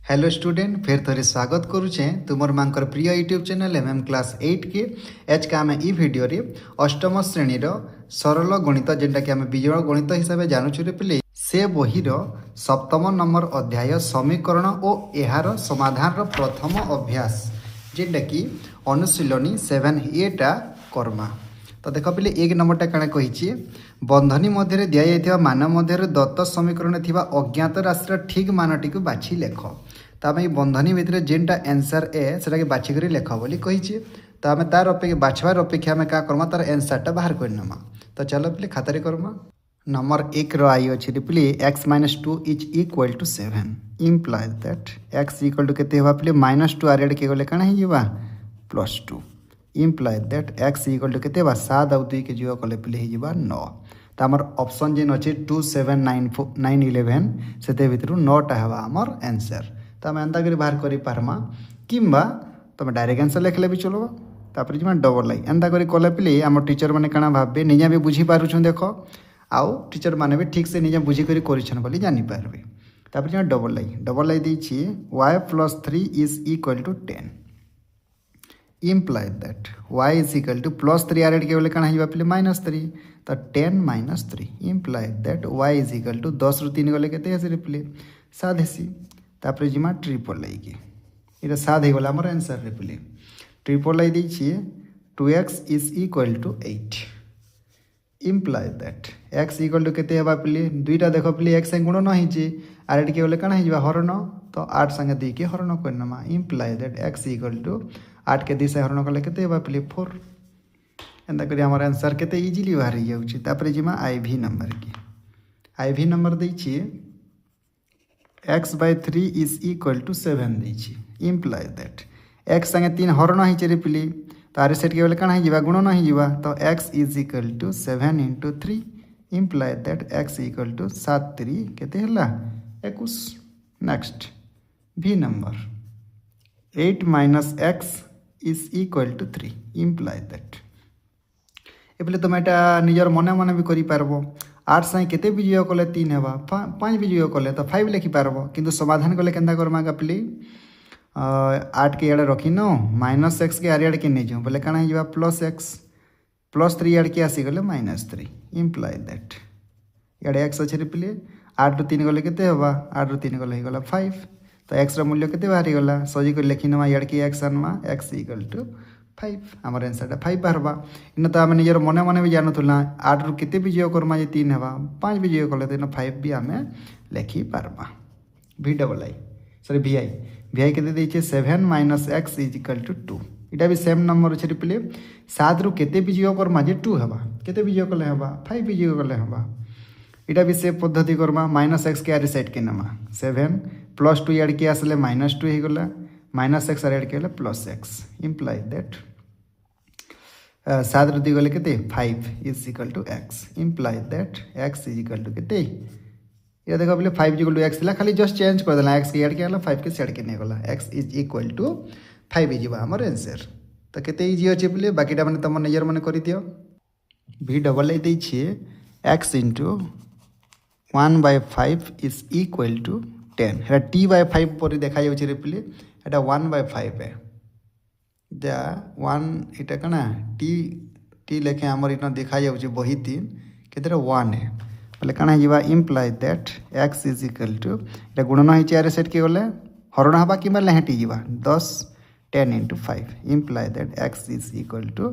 Hello student फिर थोड़ी स्वागत करुचे तुमर मांकर प्रिय यूट्यूब चैनल एमएम क्लास 8 के एच का आम ई वीडियो रे अष्टम श्रेणी सरल गणित जेनटा कि आम विजोड़ गणित हिसाब से जानूँ रे पिले से बहीर सप्तम नंबर अध्याय समीकरण और यार समाधान प्रथम अभ्यास जेनटा कि अनुशीलनी 7A कर्मा। तो देख पे एक नंबरटा कण कही बंधनी मध्य दिया मान मध्य दत्त समीकरण थी अज्ञात राशि ठीक मानटी को बाछि लेख। तो आम बंधनी भितर जेनटा आंसर ए से बाछिक लेख बोली कही। तो आम तार बाछवार अपेक्षा आम क्या करमा तार आंसरटा बाहर करनमा। तो चलो पे खातार करमा। नंबर 1 आई अच्छे पे x-2 is equal to 7 implies that x equal to केते होबा पे -2 आरेड के गले काना हिबा +2 implies that x equal to केते बा 7 और 2 के जीव कले पे हिबा 9। तो आमर ऑप्शन जेन अच्छे 2 7 9 11 से भितर 9टा हवा आमर आंसर। तो आम एंता कर बाहर कर पार्मा किंबा तुम डायरेक्ट आंसर लिखले भी चलो। तापर जी डबल आई एंता कर कले पे आम टीचर मैंने काना भावे निजा भी बुझी पारुछन देख आउ टीचर मैंने भी ठीक से निजा बुझी कर जानीपारे। तापर डबल आई देछि y+3 is equal to 10 implies that y is equal to +3 आरेड के बोले कण पे -3 तो 10 - 3 implies that y is equal to 10 रु 3 गले केते हेसी रिप्ले 7 हेसी। तापर जिमा ट्रिपल आई के इटा 7 हो गला हमर आंसर रिप्ले। ट्रिपल आई देछि 2x is equal to 8 implies that x equal to केते हेबा पे दुईटा देख पे x संग गुणन होइछि आरेड के बोले कण हिबा हरण तो 8 संगे 2 के हरण करनमा implies that x equal to 8 के 2 से हरण कले केते हेबा पे 4 एंदा करी हमर आंसर केते इजीली बाहर जाउछि। तापर जिमा IV नंबर की IV नंबर दैछि x/3 इज इक्वल टू 7 दैछि इम्प्लाइज दैट x संगे 3 हरण होइछि रे पिली तार सेट के बोले कण हिबा गुणन हिबा तो x is equal to 7 × 3 implies that x equal to 7 3 केते हला 21। Next V number 8 - x is equal to 3 implies that एपले तुम एटा निजर मने मने भी करि पारबो 8 संगे केते विजय कले 3 हेबा 5 विजय कले तो 5 लिखि पारबो किंतु समाधान कले केंदा करमा गपली 8 के इड़े रखी नो -x के आरियाड के नहीं जाऊँ बोले कण हिबा +x +3 इड़ के आसी गले -3 इम्प्लाइज दैट इड़े x अच्छे रिप्ले 8 रु 3 गले केते हेबा 8 रु 3 गले ही गला 5 तो x रा मूल्य केते बाहरी गला सजी कर लिखि नमा इड़ के x आनमा x इक्वल टू 5 हमर आंसर 5 बाहरबा इन तो आम निजर मने मने भी जानतुला 8 रु केते विजय करमा जे 3 हेबा 5 विजय कले तो 5 भी आमे लिखि पारबा। VII सॉरी VI केते दैछे 7 - x इज इक्वल टू 2 इटा भी सेम नंबर अछि रिप्ले 7 रु केते विजय करमा जे 2 हेबा केते विजय कले हेबा 5 विजय कले हेबा इटा भी से पद्धति करमा -x के आरि सेट के नमा 7 +2 इड़ के आसले -2 ही गला -x आरि के +x इम्प्लाइज दैट 7 रु 2 गले केते 5 is equal to x implies that x is equal to केते ये देखो बोले 5 इक्वल टू x ला खाली जस्ट चेंज कर देला x के इड़ के आला 5 के सेट के नहीं गला x इज इक्वल टू 5 इजिबा हमर आंसर। तो केते इजी अछि बोले बाकीटा माने तम नियर माने करि दियो। VII दै छी x * 1/5 इज इक्वल टू 10 है t/5 पर देखा जाउछि रे प्ले एटा 1/5 है जा 1 इटा कना t लेखे हमर इना देखा जाउछि बही 3 केते 1 है बोले कना हिबा implies that x is equal to एटा गुणन होइछि आरे सेट के गले हरण हबा किबा लेहटी जिबा 10 10 × 5 implies that x is equal to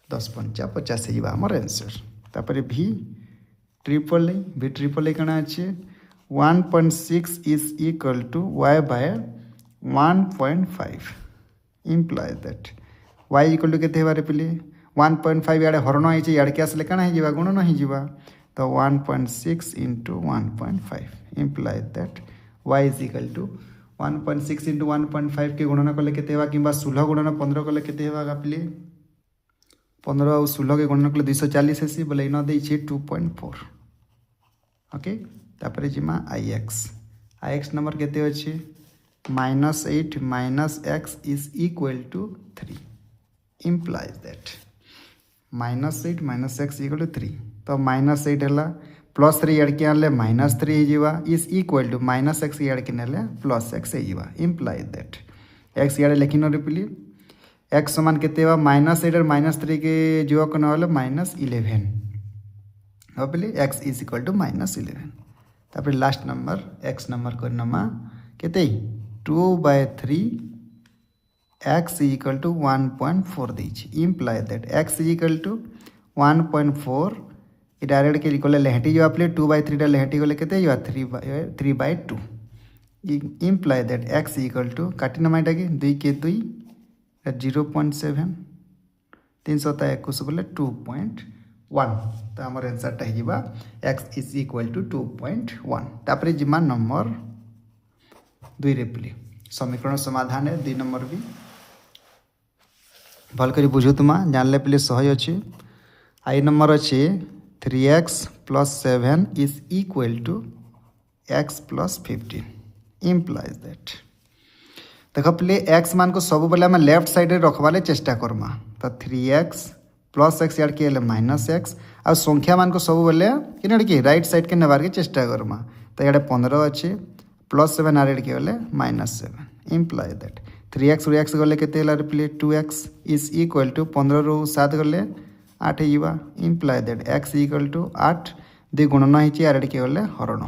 10 × 5 50 जिबा हमर आंसर। तापर V कण अछि 1.6 is equal to y/1.5 implies that y equal to केते हेबारे पिले 1.5 इड़े हरण होइछि इड़ के आसले कण हिजिबा गुणन हिजिबा तो 1.6 × 1.5 implies that y is equal to 1.6 × 1.5 के गुणन कले केते हेबा किंबा 16 गुणन 15 कले केते हेबा गपले 15 और 16 के गुणन कले 240 हेसी बोले इना दै छी 2.4 ओके। तापर जिमा IX नंबर केते अछि -8 - x is equal to 3 implies that -8 - x equal to 3 तो -8 है +3 इयाड़ के आनले -3 होइजिबा इज इक्वल टू -x इयाड़ के नेले +x होइजिबा इम्प्लाई दैट x इयाड़ लेखिन रिप्ली x समान केते बा -8 -3 के जो कोन वाला -11 हबली x इज इक्वल टू -11 तापर लास्ट नंबर x नंबर करनमा केते 2/3 x is equal to 1.4 देछि imply that x is equal to 1.4 ये डायरेक्ट के लिखले लेहटी जो आपले 2/3 डा लेहटी गले केते यो 3/2 imply that x is equal to काटी नमाइटा के 2 के 2 0.7 321 बोले 2.1 तो हमर आंसर टा Hiba x is equal to 2.1 तापर जिमा नंबर 2 रे प्ली समीकरण समाधान है 2 नंबर भी भल करी बुझु तुमा जानले प्ली सही अछि आई नंबर अछि 3x + 7 is equal to x + 15 implies that देख प्ले x मान को सब बेले हम लेफ्ट साइड रे रखवाले चेष्टा करमा तो 3x + x यार के -x आ संख्या मान को सब बेले किनड के राइट साइड के नेबार के चेष्टा करमा तो याडे 15 अछि +7 आर के गले -7 इम्प्लाई दैट 3x रू x गले केते ला रिप्ले 2x इज इक्वल टू 15 रू 7 गले 8 हिबा imply that x equal to 8 2 गुणन हिची आर के गले हरण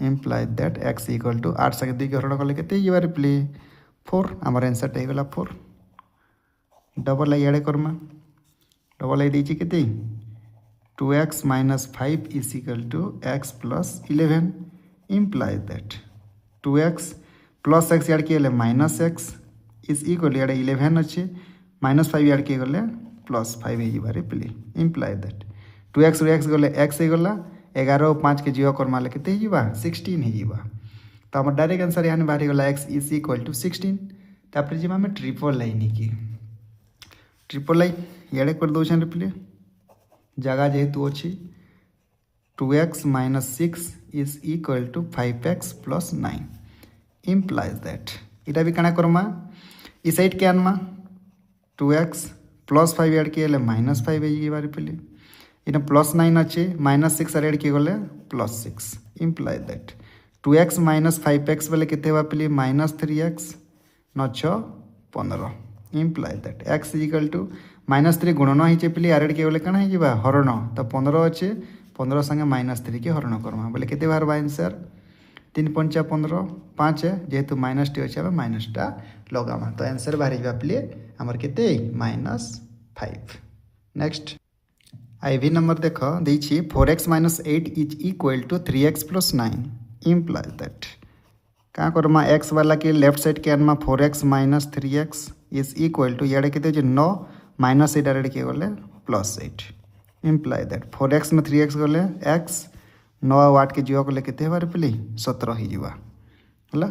imply that x equal to 8 संगे 2 के हरण गले केते हिबा रिप्ले 4 हमर आंसर टे गला 4 डबल आई एड करमा डबल आई देची केते 2x - 5 is equal to x + 11 imply that 2x + x याड के गले -x इज इक्वल याड 11 अछि -5 याड के गले +5 हे जिबारे प्ले इम्प्लाई दैट 2x रू x गले x हे गला 11 और 5 के जीरो करमा ले केते जिबा 16 हे जिबा तो हमर डायरेक्ट आंसर यानी बाहर गला x इज इक्वल टू 16 तापर जिमा में ट्रिपल लाइन की ट्रिपल लाइन याडे कर दोछन रिप्ले जगह जेहेतु अछि 2x - 6 is equal to 5x + 9 implies that इटा भी कना करमा इस साइड के आनमा 2x + 5 ऐड के ले -5 है बारे पहले इना +9 अच्छे -6 ऐड के गले +6 इम्प्लाई दैट 2x - 5x वाले केते बा पहले -3x 9 15 imply that x is equal to -3 गुणन हिचे पहले आर ऐड के गले कना हिबा हरण तो 15 अच्छे 15 संगे -3 के हरण करमा बोले केते बार बा आंसर 3 × 5 15 5 है जेहेतु -टी अच्छे हम -टा लगामा तो आंसर बाहर जा प्ले हमर केते -5 नेक्स्ट आईवी नंबर देख देछि 4x - 8 is equal to 3x + 9 imply that का करमा x वाला के लेफ्ट साइड के आनमा 4x - 3x is equal to याडे केते जे 9 -8 डायरेक्ट के गले +8 इम्प्लाई दैट 4x में 3x गले x 9 और 8 के जीरो गले केते बार प्ले 17 ही जीवा हला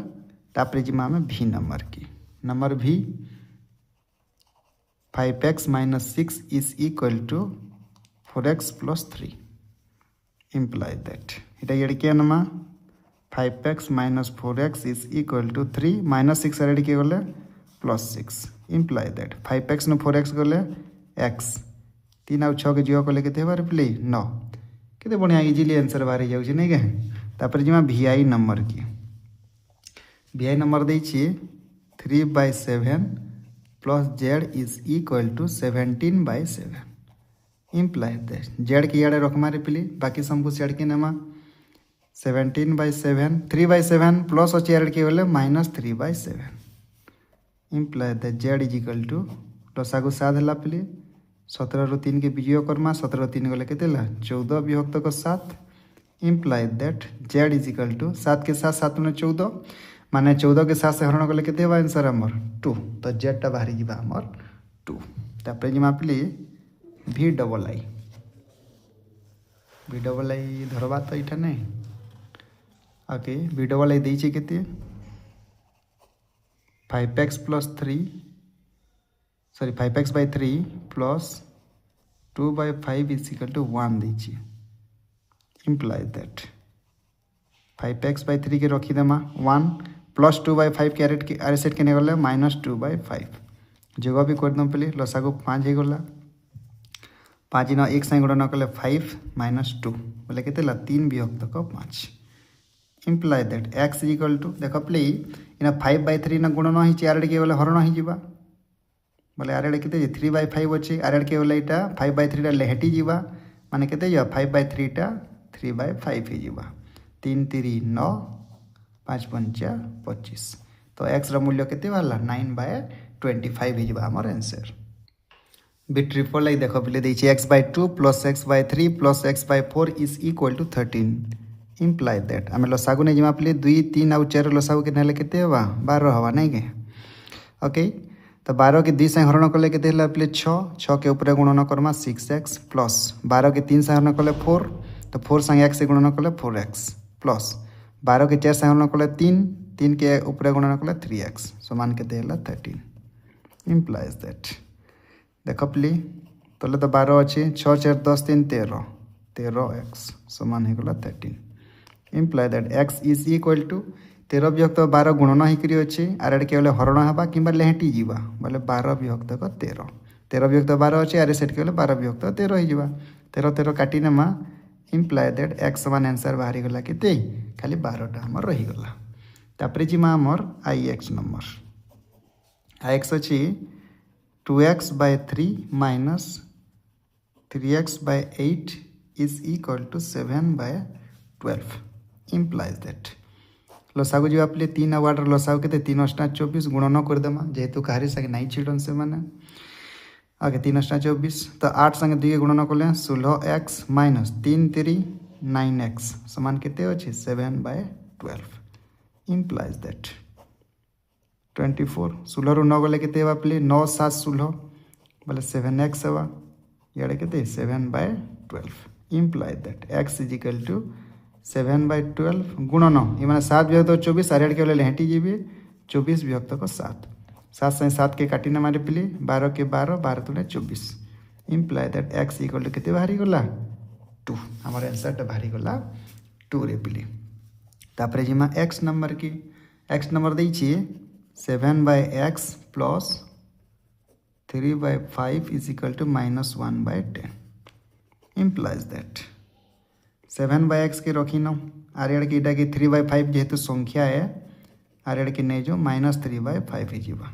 तापर जिमा में v नंबर की number v 5x - 6 is equal to 4x + 3 imply that इटा याड के नमा 5x - 4x is equal to 3 -6 red के गले +6 इम्प्लाई दैट 5x न 4x गले x 3 और 6 के जीरो को लेके बार प्ले 9 केते बढ़िया इजीली आंसर बाहर जाउ छै नै के तापर जिमा vi नंबर की vi नंबर दै छी 3/7 + z is equal to 17/7 imply that z के याडे रखमा रे प्ले बाकी सब कुछ याड के नमा 17/7 3/7 प्लस अच्छे याड के गले -3/7 imply that z is equal to लसागु 7 हला प्ले 17 रो 3 के विजय करमा 17 3 गले केते ला 14 विभक्त को 7 imply that z is equal to 7 के साथ 7 में 14 माने 14 के साथ से हरण गले केते बा आंसर हमर 2 तो z टा बाहरी जिबा हमर 2 तापर जिमा प्ले v डबल आई धरबा तो इठा नै ओके v डबल आई दै छै केते 5x + 3 sorry 5x/3 plus 2/5 is equal to 1 दीजिए इम्प्लाई दैट 5x/3 के रखी देमा 1 प्लस 2/5 कैरेट के आर सेट के गले -2/5 जगह भी कर दम पहले लसागु 5 हो गला 5 न 1 संगे गुणन कले 5 माइनस 2 बोले केते ला 3 विभक्तक 5 imply that x equal to देख प्ले इना 5/3 न गुणन होइछि आरडे के बोले हरण होई जिबा बोले आरडे केते 3/5 अछि आरडे के बोले इटा 5/3 टा लेहटी जिबा माने केते जा 5/3 टा 3/5 ही जिबा 3 3 9 5 5 25 तो x रा मूल्य केते वाला 9/25 ही जिबा हमर आंसर बी ट्रिपल आई देख पे देखिए x/2 plus x/3 plus x/4 is equal to 13 imply that आम लसागु नहीं जमा पे 2 3 आउ 4 लसागु के नाले केते हवा 12 हवा नहीं के ओके तो 12 के 2 से हरण कले केते हला पे 6 के ऊपर गुणन करमा 6x प्लस 12 के 3 से हरण कले 4 तो 4 संगे x से गुणन कले 4x प्लस 12 के 4 से हरण कले 3 के ऊपर गुणन कले 3x समान केते हला 13 इम्प्लाइज दैट देख प्ली तो 12 अच्छे 6 4 10 3 13 13x समान होगा 13 imply that x is equal to 13 विभक्त 12 गुणन होकर अच्छे आर के हरण हवा कि लेहटी जावा बोले 12 विभक्त 13 13 विभक्त 12 अच्छे आर सेट के 12 विभक्त 13 हो 13 13 काटी नेमा इम्प्लाय दैट x समान आंसर बाहरी गला केते खाली 12टा हमर रहीगला तापरे जिमा हमर ix नंबर ix अच्छी 2x/3 minus 3x/8 is equal to 7/12 implies that लसागु जो आपले 3 आवार्ड लसागु के 3 अष्टा 24 गुणन कर देमा जेहेतु कहारी संगे नहीं छिड़न से माने आगे 3 अष्टा 24 तो 8 संगे 2 गुणन कले 16x माइनस 3 3 9x समान केते अछि 7/12 implies that 24 16 रु 9 गले केते बापले 9 7 16 बोले 7x हवा याडे केते 7/12 imply that x is equal to 7/12 गुणन ये माने 7 विभक्त 24 आरेड के बोले लेहटी जीबे 24 विभक्त को 7 7 से 7 के काटी न मारे पिले 12 के 12 12 तुले 24 imply that x equal to केते बाहरी गला 2 हमर आंसर टा बाहरी गला 2 रे पिले तापरे जिमा x नंबर की x नंबर दै छी 7/x plus 3/5 is equal to minus 1/10 implies that 7/x के रखी न आर के इटा के 3/5 जेहेतु संख्या है आर के नहीं जो माइनस 3/5 ही जीवा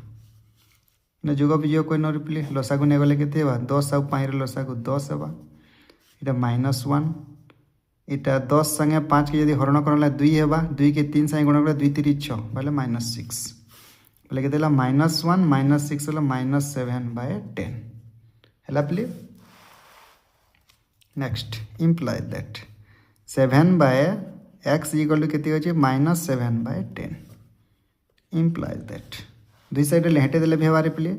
न जुग विजोग कोई न रिप्ले लसागु नहीं गले केते बा 10 आउ 5 रे लसागु 10 हेबा इटा -1 इटा 10 संगे 5 के यदि हरण करला 2 हेबा 2 के 3 संगे गुणन करला 2 3 6 बोले -6 बोले के देला -1 -6 होला -7/10 हैला प्ले next imply that 7/x equal to केते होचे -7/10 इम्प्लाय दैट दुई साइड लेहटे देले व्यवहार play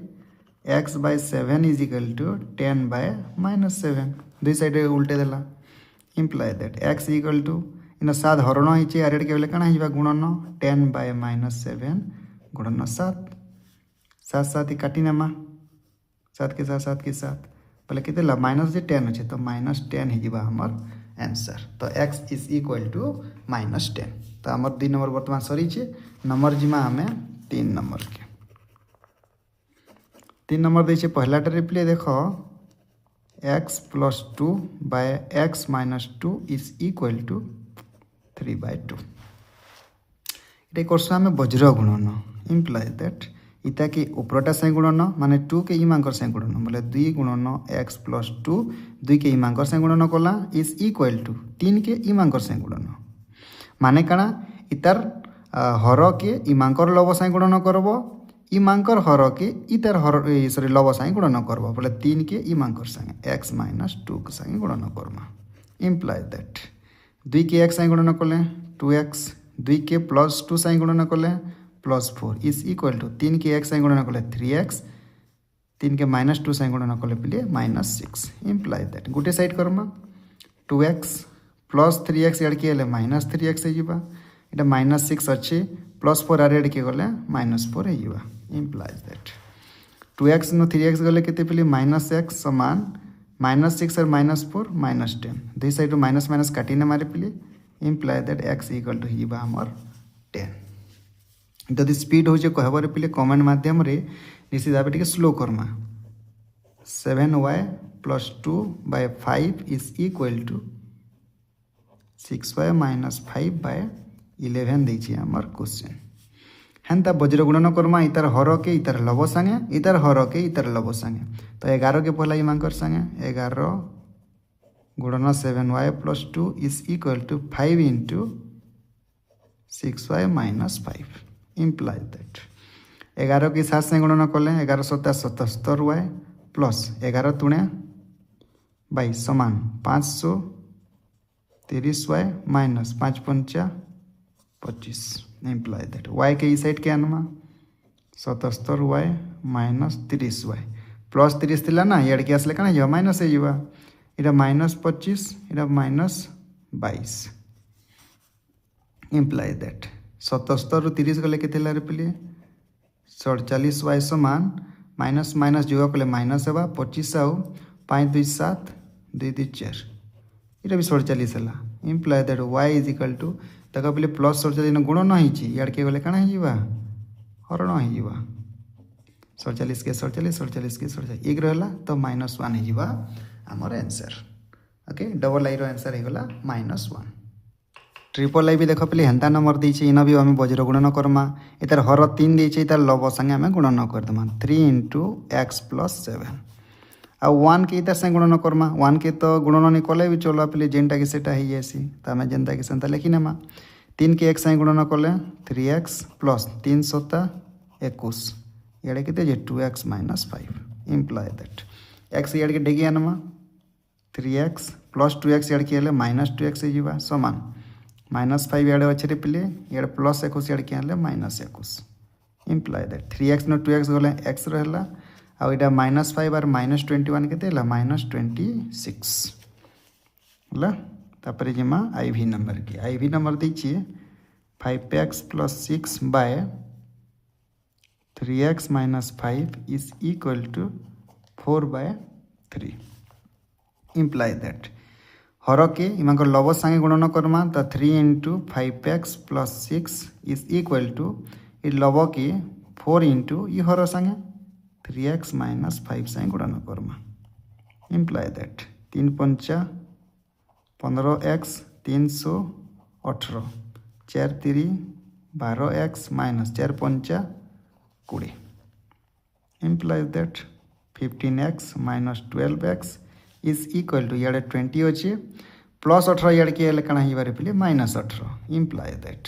x/7 is equal to 10/-7 दुई साइड उल्टे देला imply that x equal to इन 7 हरण होइचे आरेड के बेले कना हिबा गुणन 10/-7 गुणन 7 7 7 काटी नेमा 7 के 7 7 के 7 बोले केते ला -10 अच्छे तो -10 ही जीवा हमर आंसर तो x इज इक्वल टू -10 तो हमर 2 नंबर वर्तमान सरी छे नंबर जिमा हमें 3 नंबर के 3 नंबर दै छे पहला टा रिप्ले देखो x + 2 / x - 2 is equal to 3/2 इटा करसु हमें वज्र गुणन इम्प्लाय दैट इटा के उपरटा से गुणन माने 2 के इमांकर से गुणन बोले 2 गुणन x + 2 2 के इमांकर से गुणन कला इज इक्वल टू 3 के इमांकर से गुणन माने काना इतार हर के इमांकर लव से गुणन करबो इमांकर हर के इतार हर सॉरी लव से गुणन करबो बोले 3 के इमांकर संगे x - 2 के संगे गुणन करमा इम्प्लाय दैट 2 के x से गुणन कले 2x 2 के +2 से गुणन कले +4 इज इक्वल टू 3 के x से गुणन कले 3x 3 के -2 से गुणन कले पिले -6 इम्प्लाय दैट गोटे साइड करमा 2x + 3x एड के -3x है जीवा इटा -6 अच्छे +4 आर एड के गले -4 है जीवा imply that 2x no 3x गले केते पिले -x समान -6 और -4 -10 दुई साइड माइनस माइनस काटी न मारे पिले imply that x equal to हिबा हमर 10 जदि स्पीड हो जे कहबारे पिले कमेंट माध्यम रे निश्चित भाबे टिके स्लो करमा 7y plus 2/5 is equal to 6y minus 5/11 देछि हमर क्वेश्चन। हेन्ता बज्र गुणन करमा इतार हर के इतार लब संगे इतार हर के इतार लब संगे तो 11 के पहला इमांकर संगे 11 गुणन 7y plus 2 is equal to 5 into 6y minus 5 implies that 11 के 7 से गुणन कले 11 7 77y प्लस 11 तुणे 22 समान 530y माइनस 5 पंचा 25 इम्प्लाइज दैट y के साइड के आनमा 77y माइनस 30y प्लस 30 थिला ना इड के आसले कना माइनस हो इटा माइनस 25 इटा माइनस 22 इम्प्लाइज दैट 77 रु 30 गले के पिले 47y समान माइनस माइनस जोग कले माइनस होगा 25 आउ 5 2 7 2 2 4 इटा भी 47 है implies that y is equal to तक पे प्लस 47 गुण न इड के गले कण हो हरण हो 47 के 47 47 के 47 एक रहा तो -1 हो आमर answer okay double I answer होगा -1 ट्रिपल आई भी देख पे हेन्ता नंबर देछे इन भी आम बज्र गुणन करमा इतार हर 3 देछे इतार लब संगे आम गुणन करदमा 3 इंटू x प्लस 7 आ 1 के इतार संगे गुणन करमा 1 के तो गुणन नहीं कले भी चलो पे जेनटा कि सेटा हो जासी तो आम जेनता कि सेनता लिखिनेमा 3 के x संगे गुणन कले 3x प्लस 3 7 21 इे के 2x minus 5 imply that x इे के डेगी आनमा 3x प्लस 2x इे के माइनस 2x हो सामान -5 इे अच्छे पिले इे प्लस 21 इे के माइनस 21 इम्प्लाइ दैट 3x न 2x गले x रहा आउ इटा -5 और -21 के -26 है तापर जिमा IV नंबर की IV नंबर दीजिए 5x plus 6 by 3x minus 5 is equal to 4/3 imply that हर के इमांक लब संगे गुणन करमा तो 3 into 5x plus 6 is equal to इ लब के 4 इंटू इ हर संगे 3x माइनस 5 संगे गुणन करमा इम्प्लाइ दैट 3 पंचा 15x 318 4 3 12x माइनस 4 पंचा 20 implies that 15x minus 12x is equal to इे 20 अच्छे प्लस 18 इे के कण हो पे -18 इम्प्लाइ दैट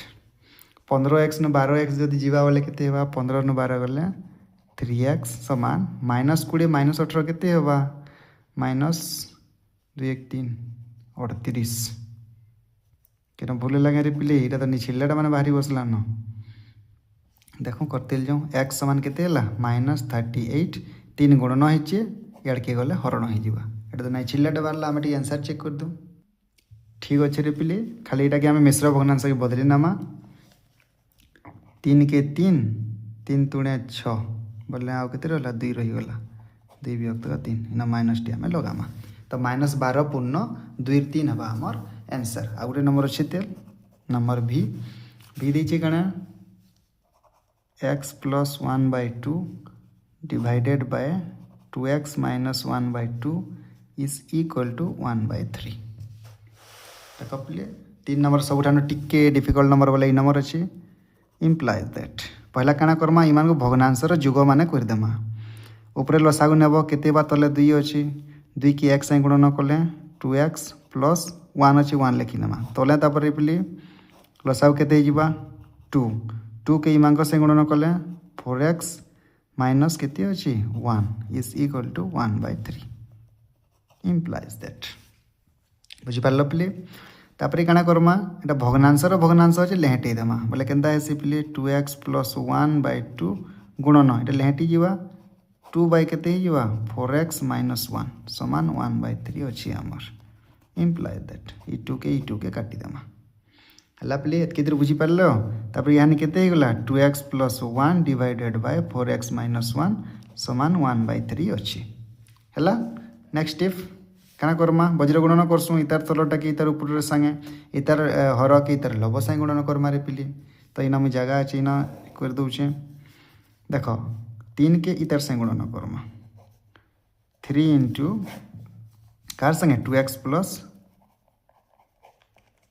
15x न 12x जब जावा बेले के 15 न 12 गले 3x समान -20 -18 के -2 1 3 38 क्या भूल लगे रे पिले यहाँ तो निचिल्लाटा मैंने बाहरी बसला न देखो करते जाऊँ x समान के -38 3 गुणन होचे इे के गले हरण हो तो नहीं चिल्लाटा बाहर आम आंसर चेक कर दूँ ठीक अच्छे रे पिले खाली यहाँ कि आम मिश्र भग्नांश के बदली नामा 3 के 3 3 तुणे 6 बोले आउ के रहा 2 रहीगला 2 विभक्त 3 इन माइनस टी आम लगामा तो -12 पूर्ण 2 3 हवा आमर आंसर आ गए नंबर अच्छे तेल नंबर भी दीजिए कण x plus 1/2 divided by 2x minus 1/2 is equal to 1/3 देख पे 3 नंबर सब टिके डिफिकल्ट नंबर बोले ये नंबर अच्छे इम्प्लाइज दैट पहला काଣା करमा इमान को भग्नांशर जुग मान करदेमा ऊपर लसागु नेब केते बा तले 2 अच्छी 2 की x संगे गुणन कले 2x प्लस 1 अच्छी 1 लिखिनेमा तले तापर पे लसागु केते जिबा 2 के इमान संगे गुणन कले 4x माइनस केते अच्छी 1 is equal to 1/3 implies that बुझिपार पे तापर काଣା करमा एटा भग्नांशर भग्नांश अच्छे लेहेटे देमा बोले केनता हेसी पे 2x प्लस 1/2 गुणन ये लेहेटी जावा 2 बाय केते जावा 4x माइनस 1 समान 1/3 अच्छी आमर इम्प्लाइज दैट ई 2 के काटिदेमा है पे एतके दूर बुझीपार तापर यहाँ केते गला 2x plus 1 divided by 4x minus 1 समान 1/3 अच्छी है नेक्स्ट स्टेप काଣା करमा बज्र गुणन करसुँ इतार तलटा कि इतार ऊपर संगे इतार हर के इतार लब संगे गुणन करमा रे पिले तो इना मुझे जगह अच्छे इना कर दूचे देख 3 के इतार संगे गुणन करमा 3 इंटू कार संगे 2x plus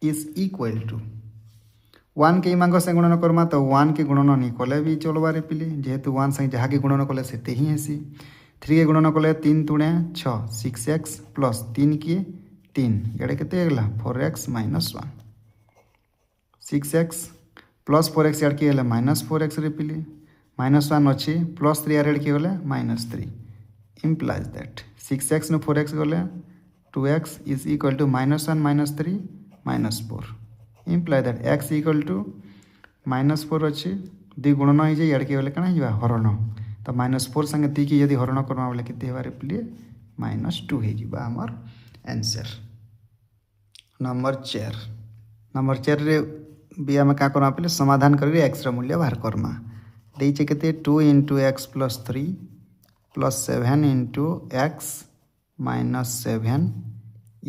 is equal to 1 के इमांग से गुणन करमा तो 1 के गुणन नहीं कले भी चलबारे पिले जेहेतु 1 संगे जहाँ के गुणन कले से ही हेसी 3 के गुणन कले 3 दुणे 6 6x प्लस 3 के 3 इड़े के 4x minus 1 6x plus 4x इड़ के माइनस 4x रे पिले -1 अच्छी प्लस 3 इड़ के गले -3 implies that 6x नु 4x गले 2x is equal to -1 -3 -4 imply that x equal to -4 अच्छी दी गुणन हो जाए इड़ के गले कण हो हरण तो -4 संगे 3 की यदि हरण करमा बोले केते हेबारे पिले -2 हो जिबा हमर आंसर। नंबर 4 रे भी आम क्या करमा पे समाधान करके एक्स मूल्य बाहर करमा देचे केते 2 into x plus 3 plus 7 into x minus 7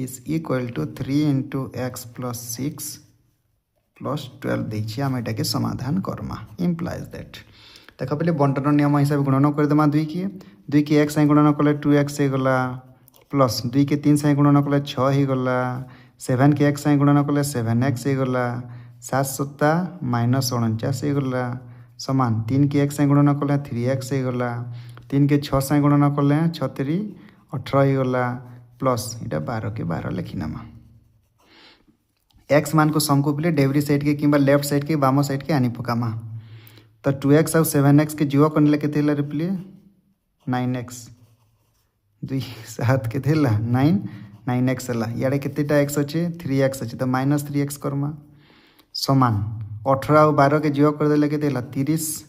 is equal to 3 into x plus 6 plus 12 देचे आम एटा के समाधान करमा इम्प्लाइज दैट देख पे बंटन नियम हिसाब गुणन करदेमा 2 के 1 से गुणन कले 2x हो गला प्लस 2 के 3 से गुणन कले 6 हो गला 7 के 1 से गुणन कले 7x हो गला 7 7 -49 हो गला समान 3 के 1 से गुणन कले 3x हो गला 3 के 6 से गुणन कले 6 3 18 हो गला प्लस इटा 12 के 12 लिखिनामा x मान को सम को पिले डेवरी साइड के किंबा लेफ्ट साइड के बाम साइड के आनी पकामा तो 2x और 7x के जीव करने के रिप्ले 9x 2 7 के 9x इे केतेटा एक्स अच्छे 3x अच्छे तो -3x करमा समान 18 और 12 के जीव करदे के 30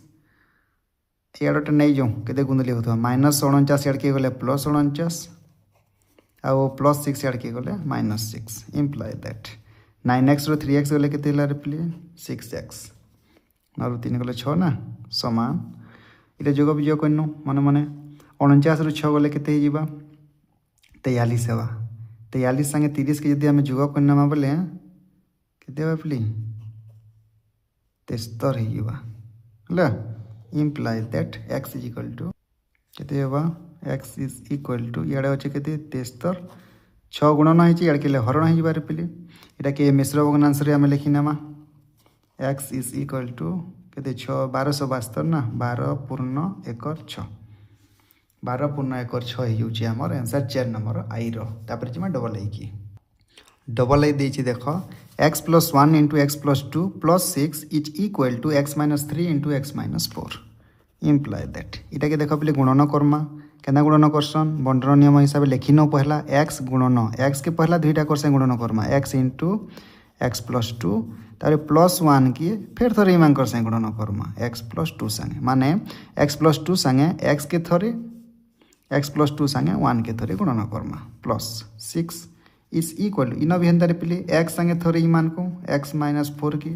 इटा नहीं जाऊँ के गुंदली होता -49 इड़ के गले +49 आउ +6 इड़ के गले -6 imply that 9x row 3x गले के रिप्ले 6x और 3 गले 6 ना समान इटा जोग विजोग करनु मन मन 49 रो 6 गले के 43 हेबा 43 संगे 30 के यदि आम जोग करना बोले के पिली 73 होगा imply that x is equal to के x इज इक्वल टू इे अच्छे के 73 6 गुणन हो इड़के हरण हो पिले इटा के मिश्र भग्नांश आम लिखिनेमा x इज इक्वल टू के 6 1272 ना 12 पूर्ण 1 6 12 पूर्ण 1 6 होउची हमर आंसर 4 नंबर आई रोपर जी डबल आई की डबल आई देछि देख x plus 1 into x plus 2 plus 6 is equal to x minus 3 into x minus 4 imply that इटा के देख पे गुणन करमा केना गुणन करसन बंटन नियम हिसाब लिखी न पहला x गुणन x के पहला दुईटा कर गुणन Karma x into x plus 2 तार +1 की फिर थोड़े इमान कर गुणन करमा x प्लस 2 संगे माने x प्लस 2 संगे x के थोड़े x प्लस 2 संगे 1 के थोड़े गुणन Karma plus 6 is equal in भी हेन्ता पिले x संगे थोड़े इमान को x माइनस 4 की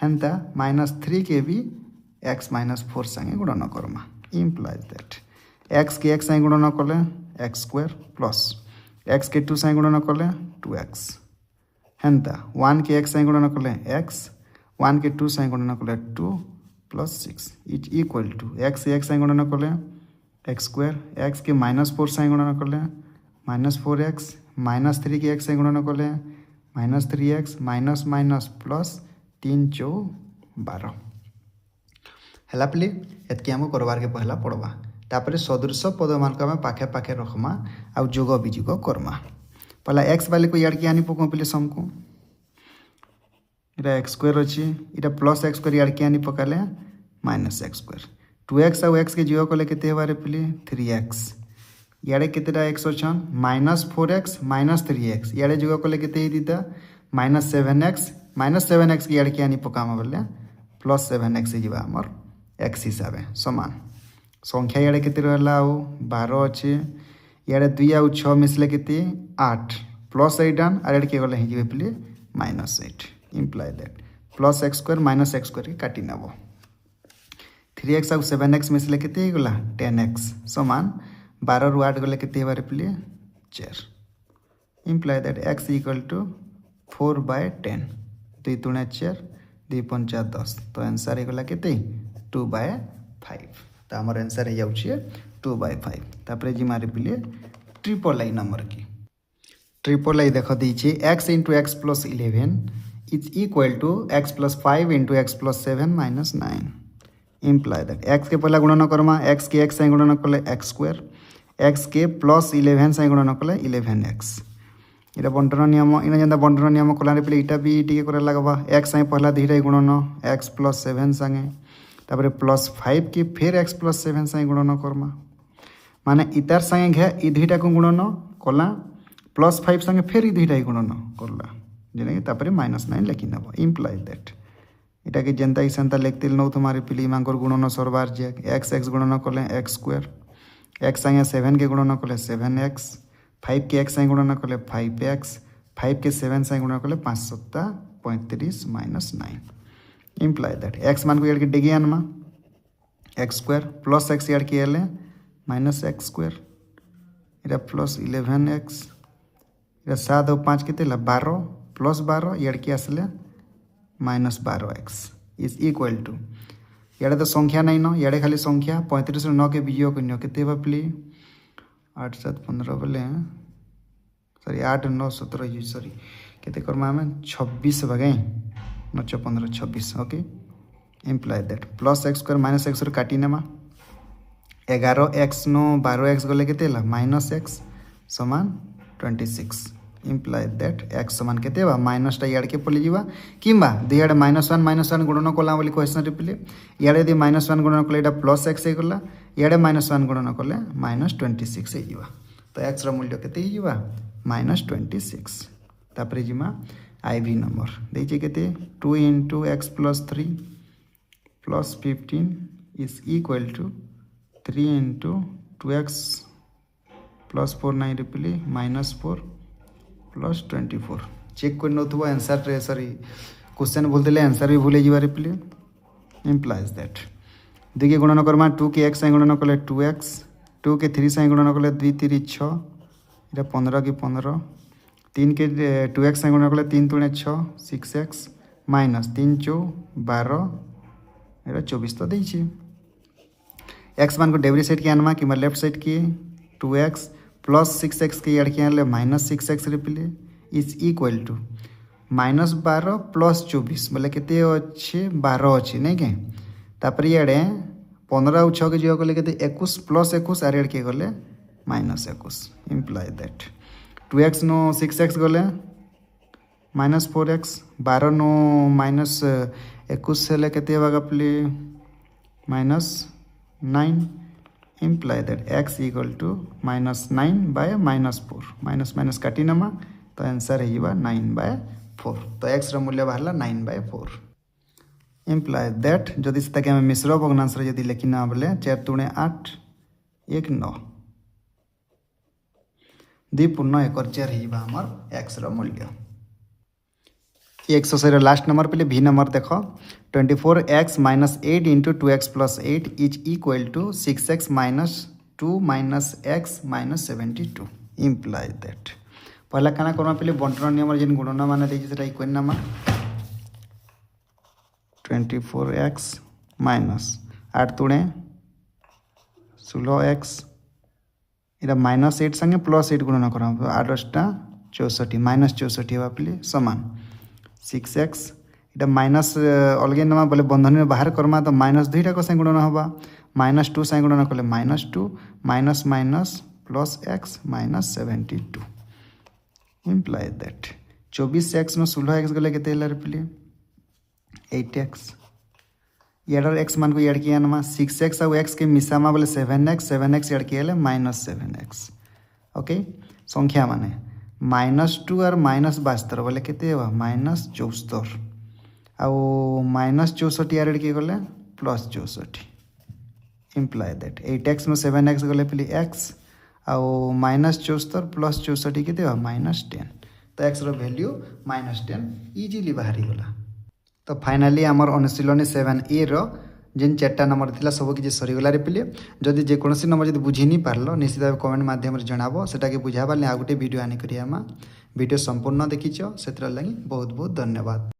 हेन्ता -3 के भी x माइनस 4 संगे गुणन करमा इम्प्लाइज दैट x के x संगे गुणन कले x स्क्वायर प्लस x के 2 संगे गुणन कले 2x हेन्ता 1 के x संगे गुणन कले x 1 के 2 संगे गुणन कले 2 plus 6 is equal to x के x संगे गुणन कले x स्क्वायर x के -4 संगे गुणन कले -4x -3 के x संगे गुणन कले -3x माइनस माइनस प्लस 3 4 12 है पिले एतके आम करवार के पहला पढ़वा तापर सदृश पद मान को आम पाखे पाखे रखमा आउ जोग विजोग करमा पहला एक्स वाले को इड़ के आनी पको पे समको इटा एक्स स्क्वायर अच्छी इटा प्लस एक्स स्क्वायर इड़ के आनी पकाले माइनस एक्स स्क्वायर 2x और x के जीव कले के बारे पे 3x इे केतेटा एक्स अच्छन -4x -3x इे जीव कले के दीता -7x के इड़ के आनी पकामा बोले +7x जीवा आमर x हिसाब समान संख्या इे के 12 अच्छे इे 2 आउ 6 मिसले के 8 +8 आर इड़ के गले हो पे -8 imply that +x square -x square के काटी नब 3x आउ 7x मिसले के गला 10x समान 12 रु 8 गले के बारे पे 4 imply that x equal to 4/10 2 3 4 2 5 10 तो आंसर होगा के 2/5 तो आमर आंसर हो जाए 2/5 तापर जिमा रिप्ले ट्रिपल आई नंबर की ट्रिपल आई देख दीजिए x into x plus 11 is equal to x plus 5 into x plus 7 minus 9 imply that x के पहला गुणन करमा x के x से गुणन कले x स्क्वायर x के प्लस 11 से गुणन कले 11x इटा बंटन नियम इन जेनता बंटन नियम कला पे इटा भी टी करे लगवा x से पहला धीरे गुणन x प्लस 7 संगे तापर प्लस 5 की फिर x प्लस 7 से गुणन करमा माने इतार संगे घे इ दुईटा को गुणन कला प्लस 5 संगे फिर इ दुईटा गुणन करला जेने तापर माइनस 9 लिखि नब इम्प्लाय दैट इटा के जेनता ही सेंता लिखतिल न तुम्हारे पिली मांकर गुणन सरबार जे x गुणन कले x स्क्वायर x संगे 7 के गुणन कले 7x 5 के x संगे गुणन कले 5x 5 के 7 संगे गुणन कले 5 7 35 माइनस 9 इम्प्लाय दैट x मान को यार के डिगी आनमा x स्क्वायर प्लस x यार के एले माइनस x स्क्वायर इटा प्लस 11x इटा 7 और 5 के 12 प्लस 12 यार के आसले minus 12x is equal to यारे तो संख्या नहीं न यारे खाली संख्या 35 9 के वियोग करनी के बापली 8 7 15 बोले सॉरी 8 9 17 सॉरी के करमा आम 26 बगे 9 15 26 okay imply that plus x square minus x काटी नेमा 11x नो 12x गले के माइनस x समान 26 इम्प्लाय दैट x समान के माइनसटा इे के पलि जावा कि दुआड़े -1 गुणन कला बोली क्वेश्चन रिप्ले इे यदि -1 गुणन कले प्लस x होगा इे -1 गुणन कले -26 हो तो x मूल्य के -26 तापर जिमा IV नंबर देखिए के 2 into x plus 3 plus 15 is equal to 3 into 2x plus 4 9 रिप्ले -4 प्लस 24 चेक कर नौ आंसर सॉरी क्वेश्चन भूल देले आंसर भी भूल जा रिप्ले इम्प्लाइज दैट देखिए गुणन करमा 2 के x गुणन कले 2x 2 के 3 से गुणन कले 2 3 6 इटा 15 की 15 3 के 2x गुणन कले 3 3 6 6x माइनस 3 4 12 इटा 24 तो देछि x मान को डेवरी साइड के आनमा कि लेफ्ट साइड की 2x प्लस 6x के यार के आने -6x रिप्ले इज इक्वल टू -12 प्लस 24 बोले के 12 अच्छी नहीं के तापर इे 15 और 6 के जो गले के 21 प्लस 21 आर के गले -21 imply that 2x no 6x गले -4x 12 नो -21 से के गपली -9 imply that x equal to -9 by -4 minus काटी नमा तो आंसर है 9/4 तो x मूल्य बाहर 9/4 इम्प्लाय दैट जदि से आम मिश्र भग्नांश जदि लिखिना बोले 4 3 8 1 9 2 पूर्ण 1 4 होमर x मूल्य एक्सरसाइज लास्ट नंबर पे भी नंबर देख 24x minus 8 into 2x plus 8 is equal to 6x minus 2 minus x minus 72 imply that पहला काना करमा पे बंटन नियम जेन गुणन मान देखिए इक्वेन नामा 24x माइनस 8 3 16x इटा -8 संगे +8 गुणन करा 8 64 -64 हवा पे समान 6x इटा माइनस अलगे नमा बोले बंधन में बाहर करमा तो -2 को से गुणन हवा -2 से गुणन कले -2 minus minus plus x -72 imply that 24x नो 16x गले के रिप्ले 8x यार x मान को यार किया नमा 6x और x के मिसामा बोले 7x यार किया -7x ओके संख्या माने -2 और -72 बोले के -74 आउ -64 यार के गले +64 imply that 8x no 7x गले पे x आउ -74 +64 के -10 तो x वैल्यू -10 इजिली बाहरी गला तो फाइनाली आमर अनुशीलनी 7A रो जेन 4टा नंबर थिला सब किसी सरीगला रिप्ले जदि जेकोसी नंबर जब बुझी नहीं पार्ल निश्चित भाव कमेंट माध्यम जनाब सेटा के बुझाबार आ गोटे वीडियो आनिक वीडियो संपूर्ण देखीच से लगी बहुत बहुत धन्यवाद।